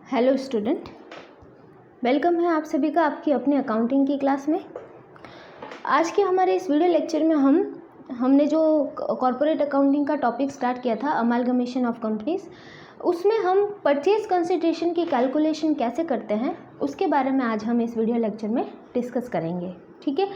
Hello student, welcome है आप सभी का आपकी अपनी अकाउंटिंग की क्लास में। आज के हमारे इस वीडियो लेक्चर में हमने जो कॉर्पोरेट अकाउंटिंग का टॉपिक स्टार्ट किया था, अमालगमेशन ऑफ कंपनीज, उसमें हम परचेज कंसिडरेशन की कैलकुलेशन कैसे करते हैं उसके बारे में आज हम इस वीडियो लेक्चर में डिस्कस करेंगे। ठीक है,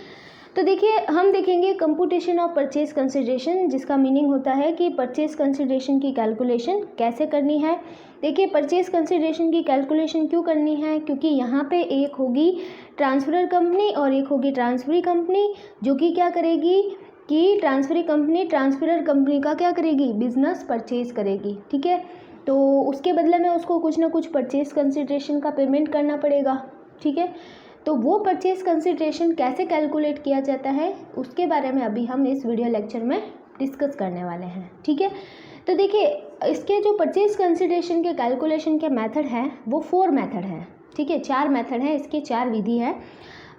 तो देखिए हम देखेंगे कंप्यूटेशन ऑफ परचेज कंसिडरेशन, जिसका मीनिंग होता है कि परचेज कंसिडरेशन की कैलकुलेशन कैसे करनी है। देखिए परचेज कंसिडरेशन की कैलकुलेशन क्यों करनी है, क्योंकि यहाँ पे एक होगी ट्रांसफरर कंपनी और एक होगी ट्रांसफरी कंपनी, जो कि क्या करेगी कि ट्रांसफरी कंपनी ट्रांसफरर कंपनी का क्या करेगी, बिजनेस परचेज करेगी। ठीक है, तो उसके बदले में उसको कुछ ना कुछ परचेज कंसिडरेशन का पेमेंट करना पड़ेगा। ठीक है, तो वो परचेज कंसिडरेशन कैसे कैलकुलेट किया जाता है उसके बारे में अभी हम इस वीडियो लेक्चर में डिस्कस करने वाले हैं। ठीक है, तो देखिए इसके जो परचेज कंसिडरेशन के कैलकुलेशन के मेथड हैं वो 4 मेथड हैं। ठीक है, 4 मेथड हैं, इसकी 4 विधि है।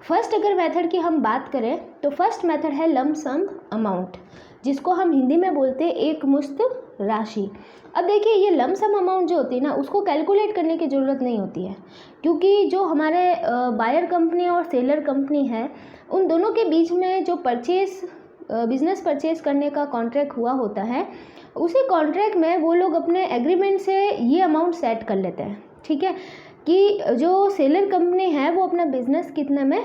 फर्स्ट अगर मेथड की हम बात करें तो फर्स्ट मेथड है लम सम अमाउंट, जिसको हम हिंदी में बोलते हैं एक मुश्त राशि। अब देखिए ये लम सम अमाउंट जो होती है ना, उसको कैलकुलेट करने की ज़रूरत नहीं होती है, क्योंकि जो हमारे बायर कंपनी और सेलर कंपनी है उन दोनों के बीच में जो बिजनेस परचेज करने का कॉन्ट्रैक्ट हुआ होता है, उसी कॉन्ट्रैक्ट में वो लोग अपने एग्रीमेंट से ये अमाउंट सेट कर लेते हैं। ठीक है, कि जो सेलर कंपनी है वो अपना बिजनेस कितने में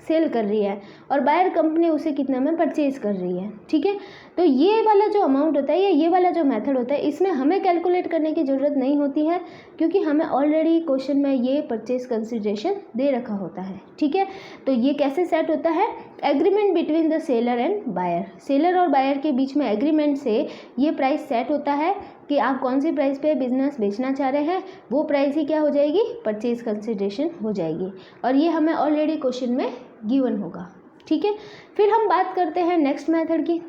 सेल कर रही है और बायर कंपनी उसे कितने में परचेज कर रही है। ठीक है, तो ये वाला जो अमाउंट होता है या ये वाला जो मेथड होता है, इसमें हमें कैलकुलेट करने की ज़रूरत नहीं होती है, क्योंकि हमें ऑलरेडी क्वेश्चन में ये परचेज कंसिडरेशन दे रखा होता है। ठीक है, तो ये कैसे सेट होता है, agreement between the seller and buyer, seller और बायर के बीच में एग्रीमेंट से ये प्राइस सेट होता है कि आप कौन सी प्राइस पे बिजनेस बेचना चाह रहे हैं, वो प्राइस ही क्या हो जाएगी, परचेज कंसिडरेशन हो जाएगी, और ये हमें ऑलरेडी क्वेश्चन में गिवन होगा। ठीक है, फिर हम बात करते हैं नेक्स्ट मेथड की।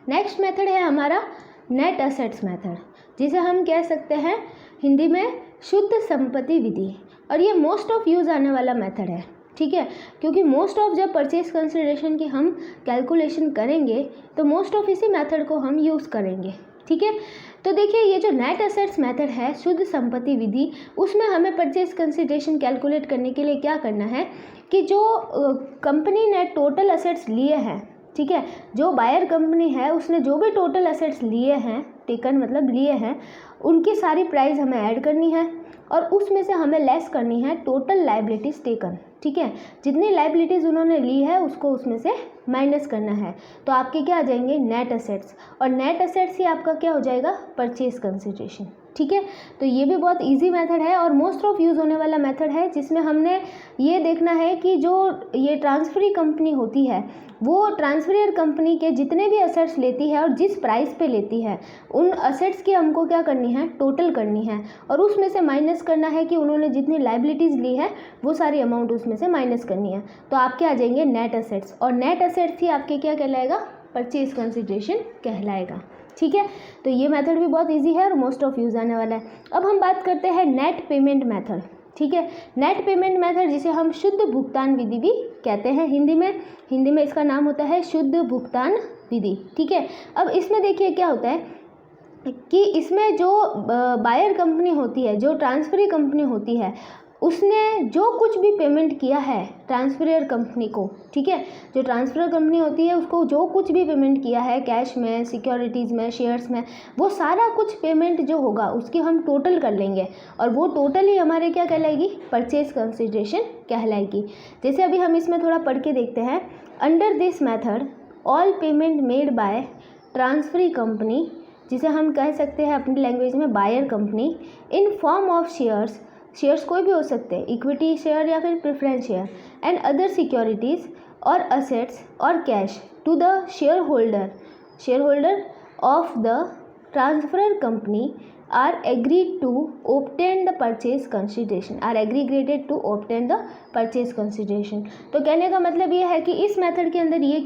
नेक्स्ट मेथड है हमारा नेट असेट्स मेथड, जिसे हम कह सकते हैं हिंदी में शुद्ध संपत्ति विधि, और ये मोस्ट ऑफ यूज़ आने वाला मेथड है। ठीक है, क्योंकि मोस्ट ऑफ जब परचेज कंसिडरेशन की हम कैलकुलेशन करेंगे तो मोस्ट ऑफ इसी मेथड को हम यूज़ करेंगे। ठीक है, तो देखिए ये जो नेट असेट्स मेथड है, शुद्ध संपत्ति विधि, उसमें हमें परचेज कंसिडरेशन कैलकुलेट करने के लिए क्या करना है कि जो कंपनी ने टोटल असेट्स लिए हैं, ठीक है, जो बायर कंपनी है उसने जो भी टोटल असेट्स लिए हैं, टेकन मतलब लिए हैं, उनकी सारी प्राइस हमें ऐड करनी है और उसमें से हमें लेस करनी है टोटल लायबिलिटीज़ टेकन। ठीक है, जितनी लायबिलिटीज़ उन्होंने ली है उसको उसमें से माइनस करना है, तो आपके क्या आ जाएंगे, नेट असेट्स, और नेट असेट्स ही आपका क्या हो जाएगा, परचेज कंसिडरेशन। ठीक है, तो ये भी बहुत इजी मेथड है और मोस्ट ऑफ यूज़ होने वाला मेथड है, जिसमें हमने ये देखना है कि जो ये ट्रांसफरी कंपनी होती है वो ट्रांसफरियर कंपनी के जितने भी असेट्स लेती है और जिस प्राइस पे लेती है, उन असेट्स की हमको क्या करनी है, टोटल करनी है, और उसमें से माइनस करना है कि उन्होंने जितनी लायबिलिटीज़ ली है वो सारी अमाउंट उसमें से माइनस करनी है, तो आपके आ जाएंगे नेट असेट्स, और नेट असेट्स ही आपके क्या कहलाएगा, परचेज कंसिडरेशन कहलाएगा। ठीक है, तो ये मेथड भी बहुत इजी है और मोस्ट ऑफ यूज़ आने वाला है। अब हम बात करते हैं नेट पेमेंट मेथड। ठीक है, नेट पेमेंट मेथड जिसे हम शुद्ध भुगतान विधि भी कहते हैं, हिंदी में इसका नाम होता है शुद्ध भुगतान विधि। ठीक है, अब इसमें देखिए क्या होता है कि इसमें जो बायर कंपनी होती है, जो ट्रांसफरी कंपनी होती है, उसने जो कुछ भी पेमेंट किया है ट्रांसफरियर कंपनी को, ठीक है, जो ट्रांसफर कंपनी होती है उसको जो कुछ भी पेमेंट किया है, कैश में, सिक्योरिटीज़ में, शेयर्स में, वो सारा कुछ पेमेंट जो होगा उसकी हम टोटल कर लेंगे और वो टोटल ही हमारे क्या कहलाएगी, परचेज कंसिडरेशन कहलाएगी। जैसे अभी हम इसमें थोड़ा पढ़ के देखते हैं, under this method all payment made by transferee company, जिसे हम कह सकते हैं अपनी लैंग्वेज में buyer company, in form of shares कोई भी हो सकते हैं, इक्विटी शेयर या फिर preference share, and other securities और असेट्स और cash to the share holder of the transferor company are agreed to obtain the purchase consideration, are aggregated to obtain the purchase consideration। तो कहने का मतलब ये है कि इस मेथड के अंदर ये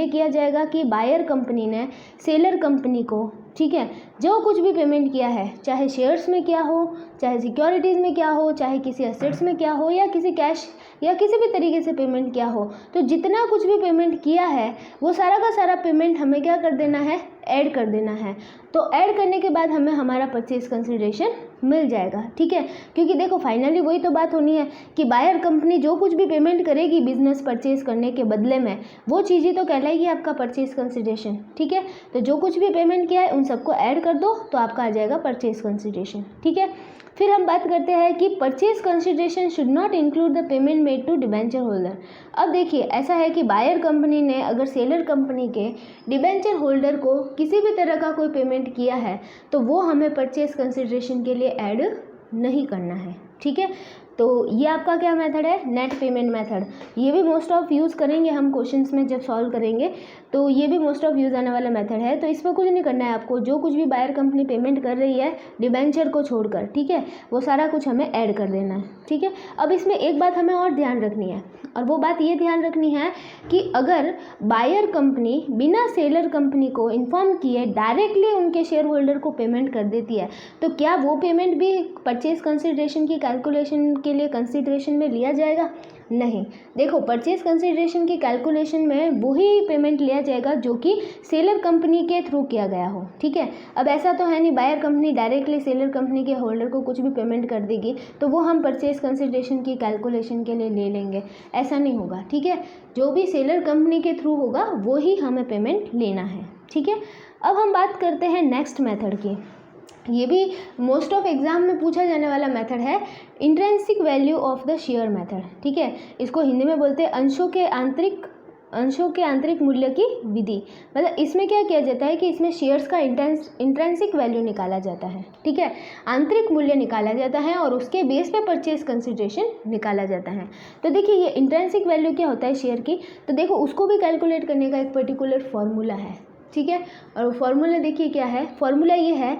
किया जाएगा कि बायर कंपनी ने सेलर कंपनी को, ठीक है, जो कुछ भी पेमेंट किया है, चाहे शेयर्स में क्या हो, चाहे सिक्योरिटीज़ में क्या हो, चाहे किसी एसेट्स में क्या हो, या किसी कैश या किसी भी तरीके से पेमेंट किया हो, तो जितना कुछ भी पेमेंट किया है वो सारा का सारा पेमेंट हमें क्या कर देना है, ऐड कर देना है। तो ऐड करने के बाद हमें हमारा परचेज कंसिडरेशन मिल जाएगा, ठीक है। क्योंकि देखो फाइनली वही तो बात होनी है कि बायर कंपनी जो कुछ भी पेमेंट करेगी बिजनेस परचेज करने के बदले में, वो चीज़ ही तो कहलाएगी आपका परचेज कंसिडरेशन, ठीक है। तो जो कुछ भी पेमेंट किया है उन सबको ऐड कर दो तो आपका आ जाएगा परचेज कंसिडरेशन, ठीक है। फिर हम बात करते हैं कि purchase consideration should not include the payment made to debenture holder. अब देखिए ऐसा है कि बायर कंपनी ने अगर सेलर कंपनी के डिबेंचर होल्डर को किसी भी तरह का कोई पेमेंट किया है तो वो हमें परचेज कंसिडरेशन के लिए ऐड नहीं करना है, ठीक है। तो ये आपका क्या मेथड है, नेट पेमेंट मेथड। ये भी मोस्ट ऑफ यूज़ करेंगे हम क्वेश्चंस में जब सॉल्व करेंगे, तो ये भी मोस्ट ऑफ यूज़ आने वाला मेथड है। तो इसमें कुछ नहीं करना है आपको, जो कुछ भी बायर कंपनी पेमेंट कर रही है डिबेंचर को छोड़कर, ठीक है, वो सारा कुछ हमें ऐड कर देना है, ठीक है। अब इसमें एक बात हमें और ध्यान रखनी है, और वो बात ये ध्यान रखनी है कि अगर बायर कंपनी बिना सेलर कंपनी को इन्फॉर्म किए डायरेक्टली उनके शेयर होल्डर को पेमेंट कर देती है तो क्या वो पेमेंट भी परचेज कंसिडरेशन की कैलकुलेशन के लिए कंसिडरेशन में लिया जाएगा? नहीं। देखो परचेज कंसिडरेशन की कैलकुलेशन में वही पेमेंट लिया जाएगा जो कि सेलर कंपनी के थ्रू किया गया हो, ठीक है। अब ऐसा तो है नहीं buyer company directly seller company के होल्डर को कुछ भी पेमेंट कर देगी तो वो हम परचेज कंसिडरेशन की कैलकुलेशन के लिए ले लेंगे, ऐसा नहीं होगा, ठीक है। जो भी सेलर कंपनी के थ्रू होगा वो ही हमें पेमेंट लेना है, ठीक है। अब हम बात करते हैं नेक्स्ट मेथड की। ये भी मोस्ट ऑफ एग्जाम में पूछा जाने वाला मेथड है, intrinsic value of the share method, ठीक है। इसको हिंदी में बोलते हैं अंशों के आंतरिक मूल्य की विधि। मतलब इसमें क्या किया जाता है कि इसमें शेयर्स का इंट्रिंसिक वैल्यू निकाला जाता है, ठीक है, आंतरिक मूल्य निकाला जाता है और उसके बेस पे परचेज कंसिडरेशन निकाला जाता है। तो देखिए ये इंट्रिंसिक वैल्यू क्या होता है शेयर की, तो देखो उसको भी कैलकुलेट करने का एक पर्टिकुलर फॉर्मूला है, ठीक है। और फॉर्मूला देखिए क्या है, फॉर्मूला ये है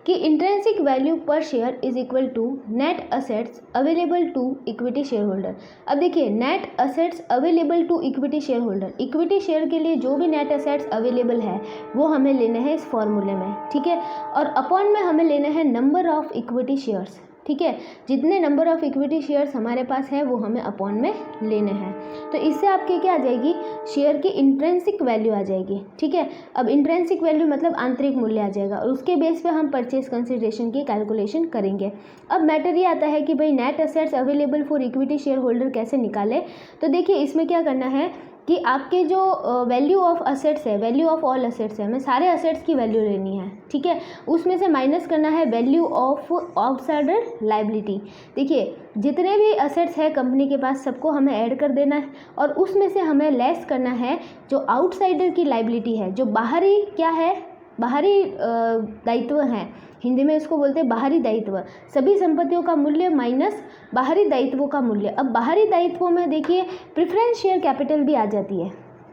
कि intrinsic value per share is equal to net assets available to equity share holder. अब देखिए net assets available to equity share holder, equity share के लिए जो भी नेट असेट्स अवेलेबल है वो हमें लेने हैं इस फॉर्मूले में, ठीक है। और अपॉन में हमें लेना है नंबर ऑफ इक्विटी शेयर्स, ठीक है। जितने नंबर ऑफ इक्विटी शेयर्स हमारे पास है वो हमें अपॉन में लेने हैं। तो इससे आपके क्या आ जाएगी, शेयर की इंट्रिंसिक वैल्यू आ जाएगी, ठीक है। अब इंट्रिंसिक वैल्यू मतलब आंतरिक मूल्य आ जाएगा और उसके बेस पे हम परचेज कंसिडरेशन की कैलकुलेशन करेंगे। अब मैटर ये आता है कि भाई net assets available for equity share holder कैसे निकाले। तो देखिए इसमें क्या करना है कि आपके जो वैल्यू ऑफ असेट्स है, वैल्यू ऑफ ऑल असेट्स है, हमें सारे असेट्स की वैल्यू लेनी है, ठीक है। उसमें से माइनस करना है वैल्यू ऑफ आउटसाइडर लायबिलिटी। देखिए जितने भी असेट्स है कंपनी के पास सबको हमें ऐड कर देना है और उसमें से हमें लेस करना है जो आउटसाइडर की लायबिलिटी है, जो बाहरी क्या है, बाहरी दायित्व हैं, हिंदी में इसको बोलते हैं बाहरी दायित्व। सभी संपत्तियों का मूल्य माइनस बाहरी दायित्वों का मूल्य। अब बाहरी दायित्वों में देखिए प्रेफरेंस शेयर कैपिटल भी आ जाती है,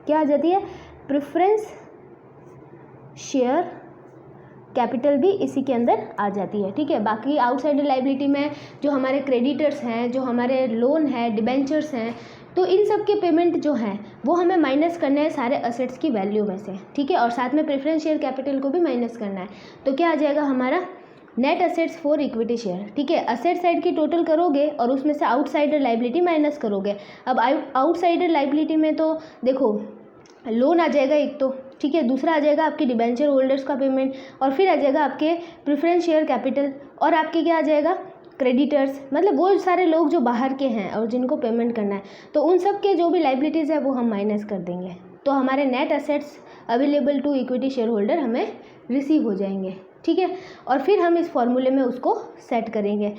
क्या आ जाती है, प्रेफरेंस शेयर कैपिटल भी इसी के अंदर आ जाती है, ठीक है। बाकी आउटसाइडर लायबिलिटी में जो हमारे क्रेडिटर्स हैं, जो हमारे लोन है, डिबेंचर्स हैं, तो इन सब के पेमेंट जो हैं वो हमें माइनस करना है सारे असेट्स की वैल्यू में से, ठीक है। और साथ में प्रेफरेंस शेयर कैपिटल को भी माइनस करना है। तो क्या आ जाएगा हमारा net assets for equity share, ठीक है। असेट साइड की टोटल करोगे और उसमें से आउटसाइडर लायबिलिटी माइनस करोगे। अब आउटसाइडर लायबिलिटी में तो देखो लोन आ जाएगा एक तो, ठीक है, दूसरा आ जाएगा आपके डिबेंचर होल्डर्स का पेमेंट और फिर आ जाएगा आपके प्रेफरेंस शेयर कैपिटल और आपके क्या आ जाएगा क्रेडिटर्स, मतलब वो सारे लोग जो बाहर के हैं और जिनको पेमेंट करना है, तो उन सब के जो भी लायबिलिटीज़ है वो हम माइनस कर देंगे। तो हमारे net assets available to equity share holder हमें रिसीव हो जाएंगे, ठीक है। और फिर हम इस फॉर्मूले में उसको सेट करेंगे।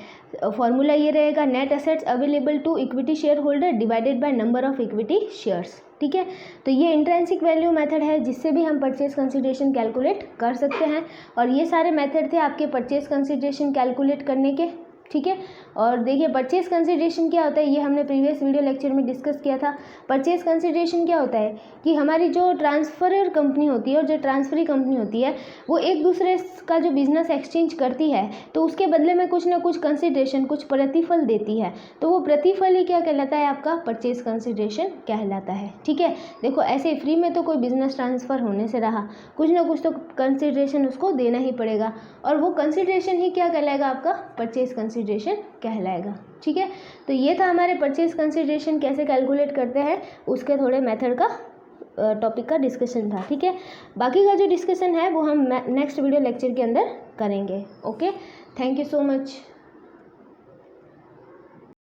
फॉर्मूला ये रहेगा net assets available to equity share holder divided by number of equity shares, ठीक है। तो ये इंट्रिंसिक वैल्यू मेथड है जिससे भी हम परचेज कंसिडरेशन कैलकुलेट कर सकते हैं। और ये सारे मेथड थे आपके परचेज कंसिडरेशन कैलकुलेट करने के, ठीक है। और देखिए परचेज कंसिडरेशन क्या होता है ये हमने प्रीवियस वीडियो लेक्चर में डिस्कस किया था। परचेज कंसिडरेशन क्या होता है कि हमारी जो ट्रांसफरर कंपनी होती है और जो ट्रांसफरी कंपनी होती है वो एक दूसरे का जो बिजनेस एक्सचेंज करती है तो उसके बदले में कुछ ना कुछ कंसिडरेशन, कुछ प्रतिफल देती है। तो वो प्रतिफल ही क्या कहलाता है, आपका परचेज कंसिडरेशन कहलाता है, ठीक है। देखो ऐसे फ्री में तो कोई बिजनेस ट्रांसफ़र होने से रहा, कुछ ना कुछ तो कंसिडरेशन उसको देना ही पड़ेगा और वो कंसिडरेशन ही क्या कहलाएगा, आपका परचेज कंसिडरेशन कहलाएगा, ठीक है। तो ये था हमारे परचेज कंसिडरेशन कैसे कैलकुलेट करते हैं उसके थोड़े मेथड का टॉपिक का डिस्कशन था, ठीक है। बाकी का जो डिस्कशन है वो हम नेक्स्ट वीडियो लेक्चर के अंदर करेंगे। Okay, thank you so much.